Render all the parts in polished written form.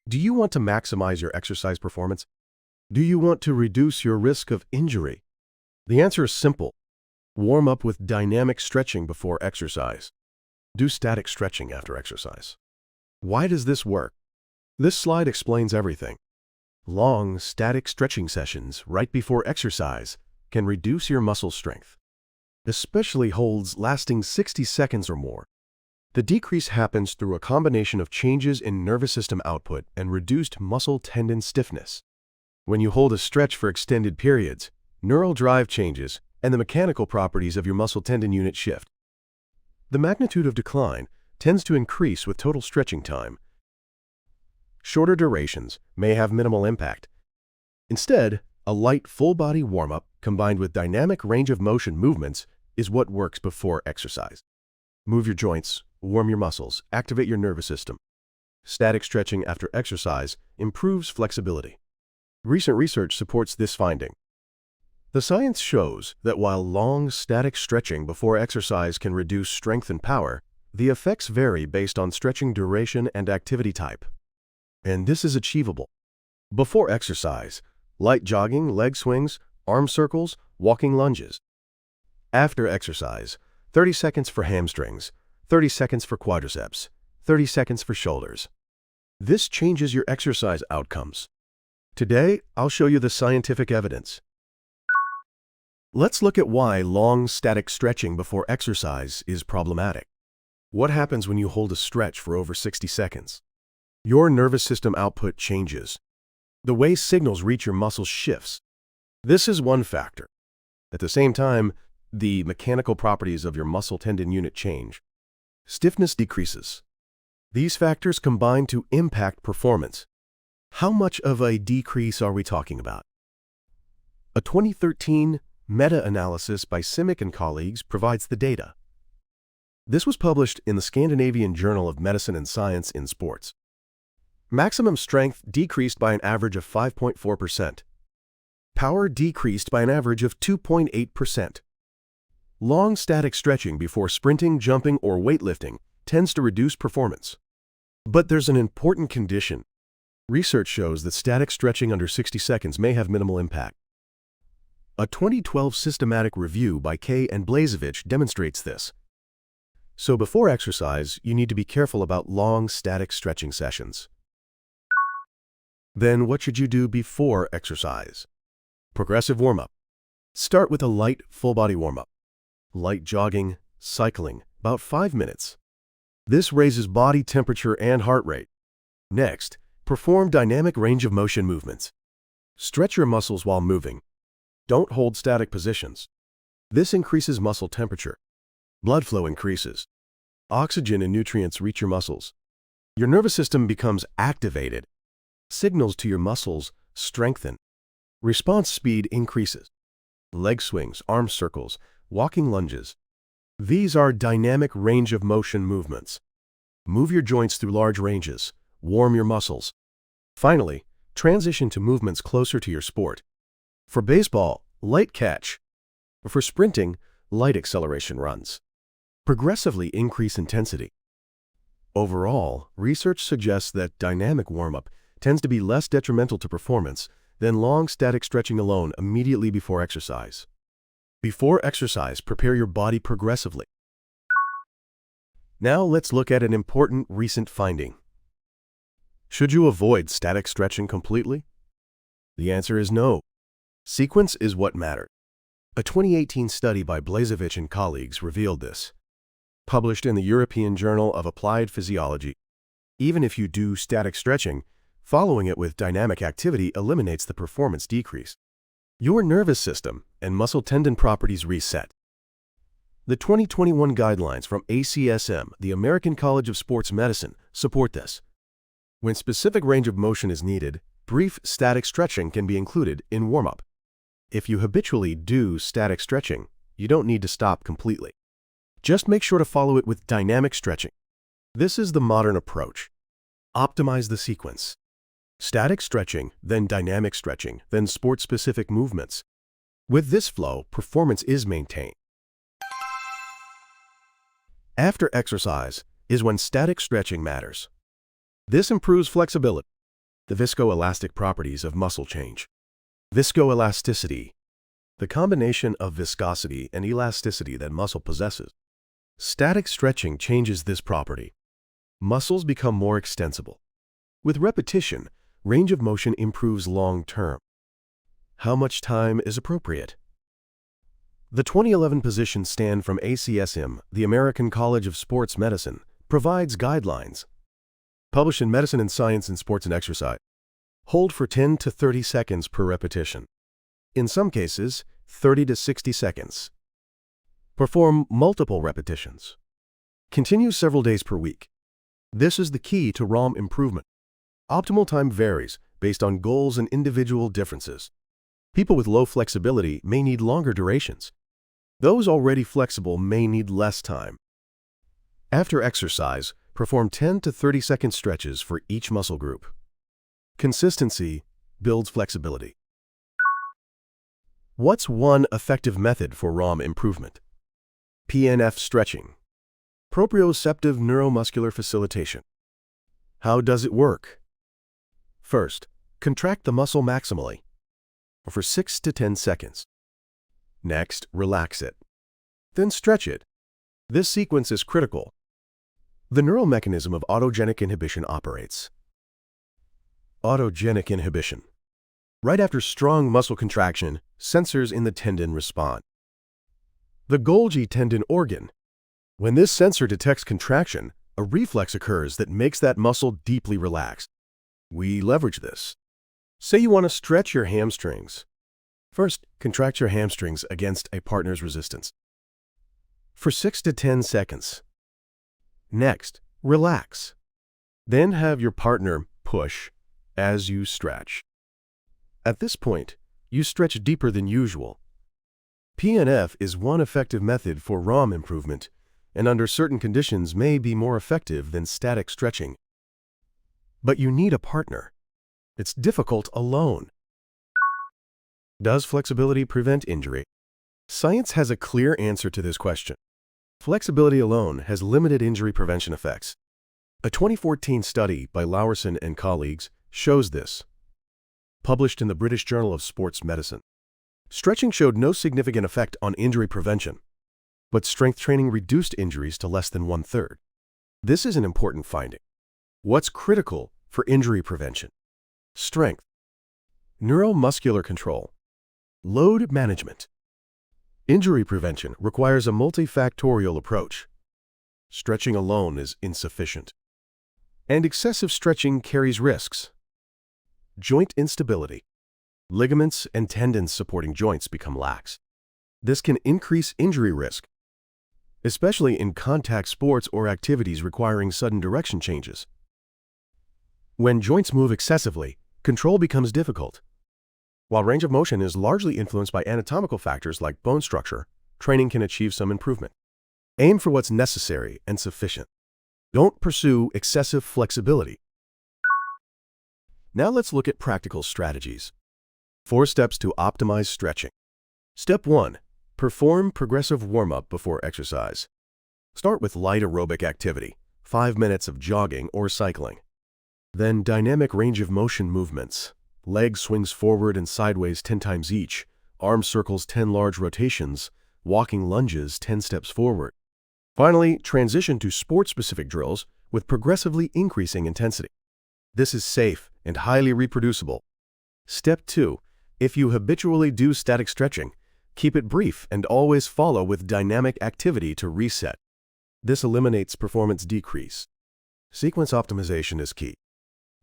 Do you want to maximize your exercise performance? Do you want to reduce your risk of injury? The answer is simple. Warm up with dynamic stretching before exercise. Do static stretching after exercise. Why does this work? This slide explains everything. Long, static stretching sessions right before exercise can reduce your muscle strength, especially holds lasting 60 seconds or more. The decrease happens through a combination of changes in nervous system output and reduced muscle tendon stiffness. When you hold a stretch for extended periods, neural drive changes and the mechanical properties of your muscle tendon unit shift. The magnitude of decline tends to increase with total stretching time. Shorter durations may have minimal impact. Instead, a light full-body warm-up combined with dynamic range of motion movements is what works before exercise. Move your joints, warm your muscles, activate your nervous system. Static stretching after exercise improves flexibility. Recent research supports this finding. The science shows that while long static stretching before exercise can reduce strength and power, the effects vary based on stretching duration and activity type. And this is achievable. Before exercise, light jogging, leg swings, arm circles, walking lunges. After exercise, 30 seconds for hamstrings, 30 seconds for quadriceps, 30 seconds for shoulders. This changes your exercise outcomes. Today, I'll show you the scientific evidence. Let's look at why long static stretching before exercise is problematic. What happens when you hold a stretch for over 60 seconds? Your nervous system output changes. The way signals reach your muscles shifts. This is one factor. At the same time, the mechanical properties of your muscle tendon unit change. Stiffness decreases. These factors combine to impact performance. How much of a decrease are we talking about? A 2013 meta-analysis by Simic and colleagues provides the data. This was published in the Scandinavian Journal of Medicine and Science in Sports. Maximum strength decreased by an average of 5.4%. Power decreased by an average of 2.8%. Long static stretching before sprinting, jumping, or weightlifting tends to reduce performance. But there's an important condition. Research shows that static stretching under 60 seconds may have minimal impact. A 2012 systematic review by Kay and Blazevich demonstrates this. So before exercise, you need to be careful about long static stretching sessions. Then what should you do before exercise? Progressive warm-up. Start with a light full-body warm-up. Light jogging, cycling, about 5 minutes. This raises body temperature and heart rate. Next, perform dynamic range of motion movements. Stretch your muscles while moving. Don't hold static positions. This increases muscle temperature. Blood flow increases. Oxygen and nutrients reach your muscles. Your nervous system becomes activated. Signals to your muscles strengthen. Response speed increases. Leg swings, arm circles, walking lunges. These are dynamic range of motion movements. Move your joints through large ranges. Warm your muscles. Finally, transition to movements closer to your sport. For baseball, light catch. For sprinting, light acceleration runs. Progressively increase intensity. Overall, research suggests that dynamic warm-up tends to be less detrimental to performance than long static stretching alone immediately before exercise. Before exercise, prepare your body progressively. Now let's look at an important recent finding. Should you avoid static stretching completely? The answer is no. Sequence is what matters. A 2018 study by Blazevich and colleagues revealed this. Published in the European Journal of Applied Physiology. Even if you do static stretching, following it with dynamic activity eliminates the performance decrease. Your nervous system and muscle tendon properties reset. The 2021 guidelines from ACSM, the American College of Sports Medicine, support this. When specific range of motion is needed, brief static stretching can be included in warm-up. If you habitually do static stretching, you don't need to stop completely. Just make sure to follow it with dynamic stretching. This is the modern approach. Optimize the sequence. Static stretching, then dynamic stretching, then sport-specific movements. With this flow, performance is maintained. After exercise is when static stretching matters. This improves flexibility. The viscoelastic properties of muscle change. Viscoelasticity. The combination of viscosity and elasticity that muscle possesses. Static stretching changes this property. Muscles become more extensible. With repetition, range of motion improves long-term. How much time is appropriate? The 2011 position stand from ACSM, the American College of Sports Medicine, provides guidelines. Published in Medicine and Science in Sports and Exercise. Hold for 10 to 30 seconds per repetition. In some cases, 30 to 60 seconds. Perform multiple repetitions. Continue several days per week. This is the key to ROM improvement. Optimal time varies based on goals and individual differences. People with low flexibility may need longer durations. Those already flexible may need less time. After exercise, perform 10 to 30 second stretches for each muscle group. Consistency builds flexibility. What's one effective method for ROM improvement? PNF stretching. Proprioceptive neuromuscular facilitation. How does it work? First, contract the muscle maximally for 6 to 10 seconds. Next, relax it. Then stretch it. This sequence is critical. The neural mechanism of autogenic inhibition operates. Autogenic inhibition. Right after strong muscle contraction, sensors in the tendon respond. The Golgi tendon organ. When this sensor detects contraction, a reflex occurs that makes that muscle deeply relaxed. We leverage this. Say you want to stretch your hamstrings. First, contract your hamstrings against a partner's resistance for 6 to 10 seconds. Next, relax. Then have your partner push as you stretch. At this point, you stretch deeper than usual. PNF is one effective method for ROM improvement, and under certain conditions may be more effective than static stretching. But you need a partner. It's difficult alone. Does flexibility prevent injury? Science has a clear answer to this question. Flexibility alone has limited injury prevention effects. A 2014 study by Laursen and colleagues shows this. Published in the British Journal of Sports Medicine. Stretching showed no significant effect on injury prevention, but strength training reduced injuries to less than 1/3. This is an important finding. What's critical for injury prevention? Strength, neuromuscular control, load management. Injury prevention requires a multifactorial approach. Stretching alone is insufficient. And excessive stretching carries risks. Joint instability. Ligaments and tendons supporting joints become lax. This can increase injury risk, especially in contact sports or activities requiring sudden direction changes. When joints move excessively, control becomes difficult. While range of motion is largely influenced by anatomical factors like bone structure, training can achieve some improvement. Aim for what's necessary and sufficient. Don't pursue excessive flexibility. Now let's look at practical strategies. 4 steps to optimize stretching. Step 1. Perform progressive warm-up before exercise. Start with light aerobic activity, 5 minutes of jogging or cycling. Then dynamic range of motion movements. Leg swings forward and sideways 10 times each, arm circles 10 large rotations, walking lunges 10 steps forward. Finally, transition to sport-specific drills with progressively increasing intensity. This is safe and highly reproducible. Step 2. If you habitually do static stretching, keep it brief and always follow with dynamic activity to reset. This eliminates performance decrease. Sequence optimization is key.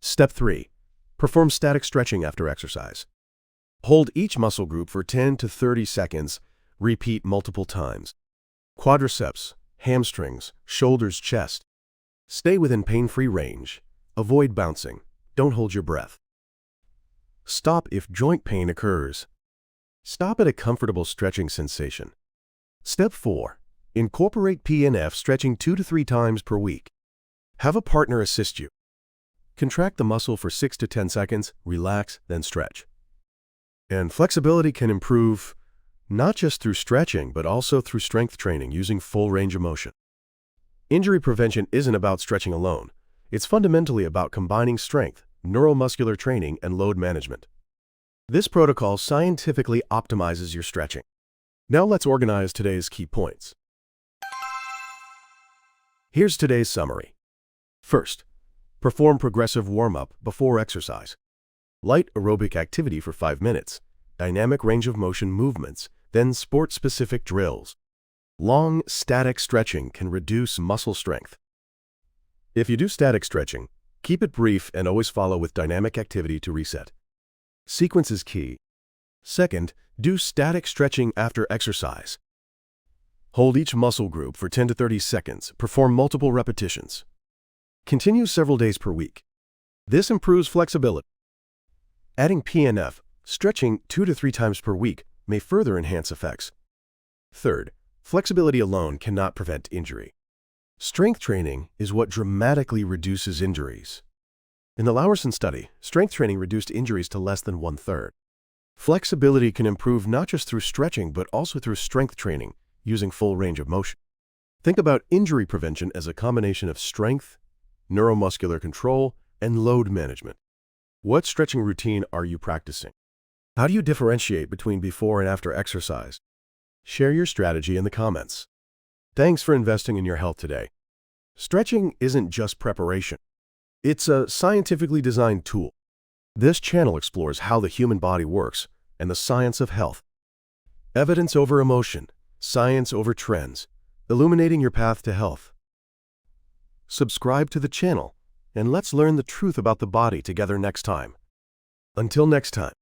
Step 3. Perform static stretching after exercise. Hold each muscle group for 10 to 30 seconds. Repeat multiple times. Quadriceps, hamstrings, shoulders, chest. Stay within pain-free range. Avoid bouncing. Don't hold your breath. Stop if joint pain occurs. Stop at a comfortable stretching sensation. Step 4. Incorporate PNF stretching 2 to 3 times per week. Have a partner assist you. Contract the muscle for 6 to 10 seconds, relax, then stretch. And flexibility can improve not just through stretching, but also through strength training using full range of motion. Injury prevention isn't about stretching alone. It's fundamentally about combining strength, neuromuscular training, and load management. This protocol scientifically optimizes your stretching. Now let's organize today's key points. Here's today's summary. First, perform progressive warm-up before exercise. Light aerobic activity for 5 minutes, dynamic range of motion movements, then sport-specific drills. Long, static stretching can reduce muscle strength. If you do static stretching, keep it brief and always follow with dynamic activity to reset. Sequence is key. Second, do static stretching after exercise. Hold each muscle group for 10 to 30 seconds. Perform multiple repetitions. Continue several days per week. This improves flexibility. Adding PNF, stretching 2 to 3 times per week, may further enhance effects. Third, flexibility alone cannot prevent injury. Strength training is what dramatically reduces injuries. In the Lauerson study, strength training reduced injuries to less than 1/3. Flexibility can improve not just through stretching, but also through strength training, using full range of motion. Think about injury prevention as a combination of strength, neuromuscular control, and load management. What stretching routine are you practicing? How do you differentiate between before and after exercise? Share your strategy in the comments. Thanks for investing in your health today. Stretching isn't just preparation. It's a scientifically designed tool. This channel explores how the human body works and the science of health. Evidence over emotion, science over trends, illuminating your path to health. Subscribe to the channel, and let's learn the truth about the body together next time. Until next time.